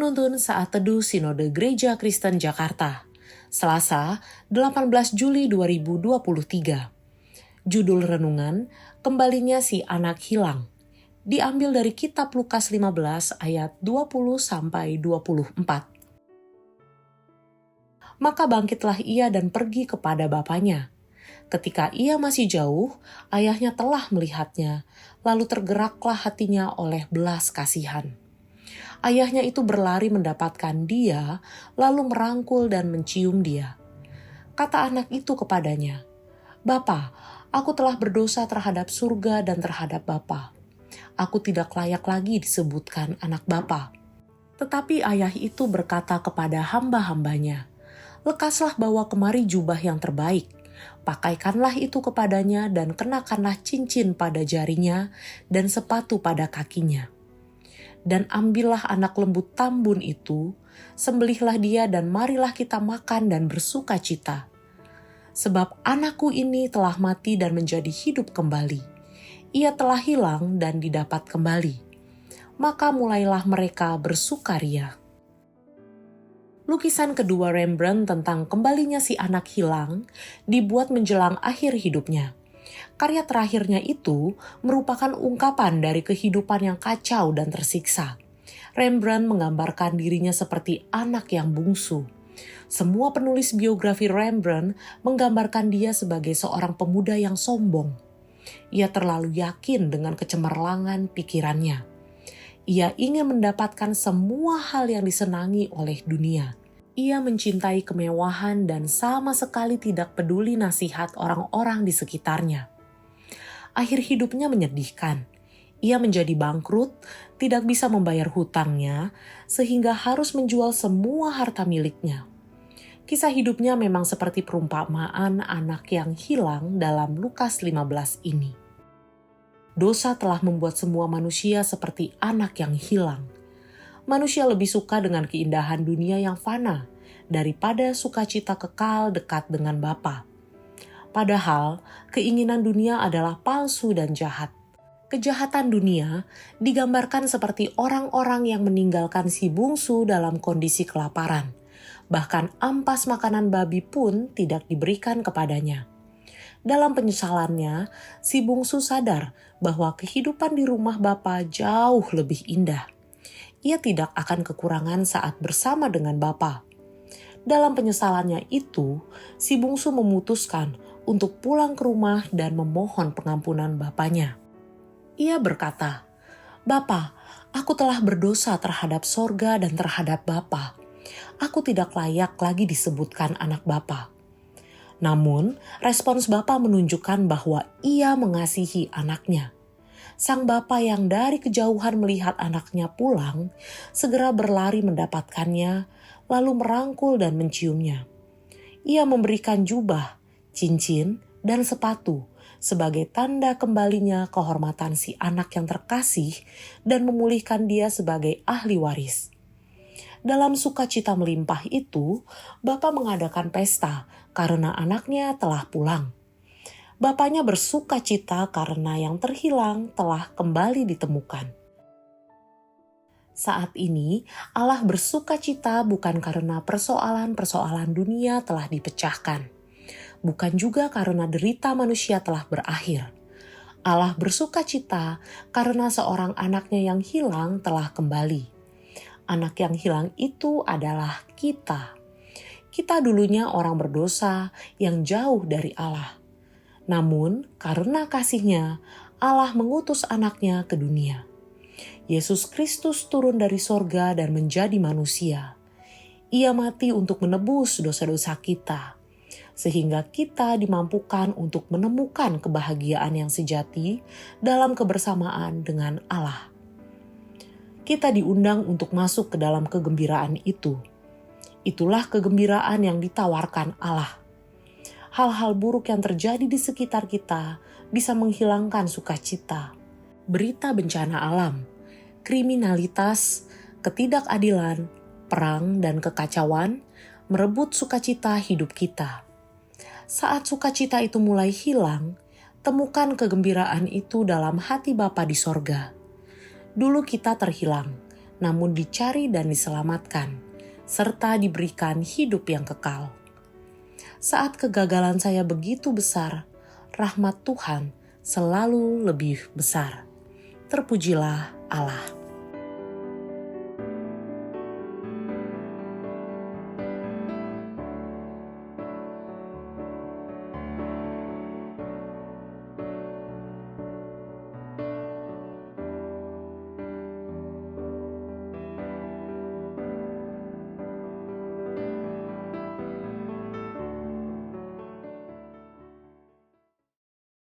Penuntun Saat Teduh Sinode Gereja Kristen Jakarta, Selasa, 18 Juli 2023. Judul renungan, Kembalinya si Anak Hilang. Diambil dari kitab Lukas 15 ayat 20-24. Maka bangkitlah ia dan pergi kepada bapaknya. Ketika ia masih jauh, ayahnya telah melihatnya, lalu tergeraklah hatinya oleh belas kasihan. Ayahnya itu berlari mendapatkan dia, lalu merangkul dan mencium dia. Kata anak itu kepadanya, "Bapa, aku telah berdosa terhadap surga dan terhadap Bapa. Aku tidak layak lagi disebutkan anak Bapa." Tetapi ayah itu berkata kepada hamba-hambanya, "Lekaslah bawa kemari jubah yang terbaik, pakaikanlah itu kepadanya dan kenakanlah cincin pada jarinya dan sepatu pada kakinya. Dan ambillah anak lembu tambun itu, sembelihlah dia dan marilah kita makan dan bersuka cita. Sebab anakku ini telah mati dan menjadi hidup kembali. Ia telah hilang dan didapat kembali." Maka mulailah mereka bersukaria. Lukisan kedua Rembrandt tentang kembalinya si anak hilang dibuat menjelang akhir hidupnya. Karya terakhirnya itu merupakan ungkapan dari kehidupan yang kacau dan tersiksa. Rembrandt menggambarkan dirinya seperti anak yang bungsu. Semua penulis biografi Rembrandt menggambarkan dia sebagai seorang pemuda yang sombong. Ia terlalu yakin dengan kecemerlangan pikirannya. Ia ingin mendapatkan semua hal yang disenangi oleh dunia. Ia mencintai kemewahan dan sama sekali tidak peduli nasihat orang-orang di sekitarnya. Akhir hidupnya menyedihkan. Ia menjadi bangkrut, tidak bisa membayar hutangnya, sehingga harus menjual semua harta miliknya. Kisah hidupnya memang seperti perumpamaan anak yang hilang dalam Lukas 15 ini. Dosa telah membuat semua manusia seperti anak yang hilang. Manusia lebih suka dengan keindahan dunia yang fana daripada sukacita kekal dekat dengan Bapa. Padahal, keinginan dunia adalah palsu dan jahat. Kejahatan dunia digambarkan seperti orang-orang yang meninggalkan si bungsu dalam kondisi kelaparan. Bahkan ampas makanan babi pun tidak diberikan kepadanya. Dalam penyesalannya, si bungsu sadar bahwa kehidupan di rumah Bapa jauh lebih indah. Ia tidak akan kekurangan saat bersama dengan Bapa. Dalam penyesalannya itu, si bungsu memutuskan untuk pulang ke rumah dan memohon pengampunan bapaknya. Ia berkata, "Bapa, aku telah berdosa terhadap sorga dan terhadap Bapa. Aku tidak layak lagi disebutkan anak Bapa." Namun, respons Bapa menunjukkan bahwa ia mengasihi anaknya. Sang bapa yang dari kejauhan melihat anaknya pulang, segera berlari mendapatkannya, lalu merangkul dan menciumnya. Ia memberikan jubah, cincin, dan sepatu sebagai tanda kembalinya kehormatan si anak yang terkasih dan memulihkan dia sebagai ahli waris. Dalam sukacita melimpah itu, Bapa mengadakan pesta karena anaknya telah pulang. Bapaknya bersuka cita karena yang terhilang telah kembali ditemukan. Saat ini, Allah bersuka cita bukan karena persoalan-persoalan dunia telah dipecahkan. Bukan juga karena derita manusia telah berakhir. Allah bersuka cita karena seorang anaknya yang hilang telah kembali. Anak yang hilang itu adalah kita. Kita dulunya orang berdosa yang jauh dari Allah. Namun, karena kasih-Nya, Allah mengutus anaknya ke dunia. Yesus Kristus turun dari sorga dan menjadi manusia. Ia mati untuk menebus dosa-dosa kita, sehingga kita dimampukan untuk menemukan kebahagiaan yang sejati dalam kebersamaan dengan Allah. Kita diundang untuk masuk ke dalam kegembiraan itu. Itulah kegembiraan yang ditawarkan Allah. Hal-hal buruk yang terjadi di sekitar kita bisa menghilangkan sukacita. Berita bencana alam, kriminalitas, ketidakadilan, perang, dan kekacauan merebut sukacita hidup kita. Saat sukacita itu mulai hilang, temukan kegembiraan itu dalam hati Bapa di sorga. Dulu kita terhilang, namun dicari dan diselamatkan, serta diberikan hidup yang kekal. Saat kegagalan saya begitu besar, rahmat Tuhan selalu lebih besar. Terpujilah Allah.